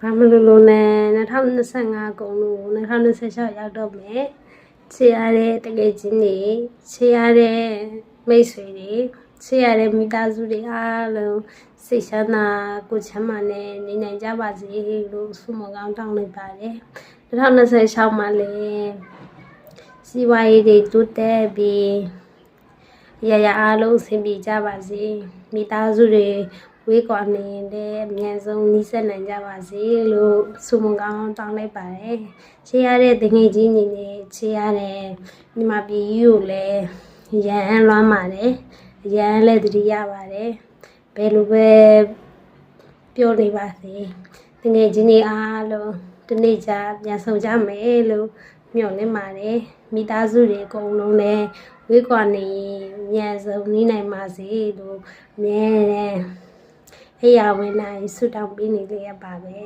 ဘာမလို့လို့လဲ2025ကုန်လို့2026ရောက်တော့မယ်ချေရတဲ့တကယ်ချင်းတွေချေရတဲ့မိတ်ဆွေတွေချေရတဲ့မိသားစုတွေအားလုံးစိတ်ချမ်းသာကိုယ်ချမ်းသာနဲ့နေနိုင်ကြပါစေလို့ဆုမကောင်းတောင်းလိုက်ပါတယ်2026မှာလည်းစီဝါရေးတွေတိုးတက်ပြီးရရအားလုံးအဆင်ပြေကြပါစေမိသားစုတွေဝေးကွာနေတဲ့အမြန်ဆုံးနှိစက်နိုင်ကြပါစေလို့ဆုမကောင်းတောင်းလိုက်ပါတယ်ချေရတဲ့တငယ်ချင်းညီနဲ့ချေရတဲ့ညီမပြည်ကြီးကိုလည်းရန်အလွမ်းပါတယ်ရန်လည်းတတိရပါတယ်ဘယ်လိုပဲပြောနေပါစေတငယ်ချင်းတွေအားလုံးဒီနေ့ကျပြန်ဆောင်ကြမယ်လို့မျှော်လင့်ပါတယ်မိသားစုတွေအကုန်လုံးလည်းဝေးကွာနေမြန်ဆုံးနေနိုင်ပါစေလို့အမြဲတမ်းဟေ့ရဝင်နိုင်ဆုတောင်းပေးနေလေရပါပဲ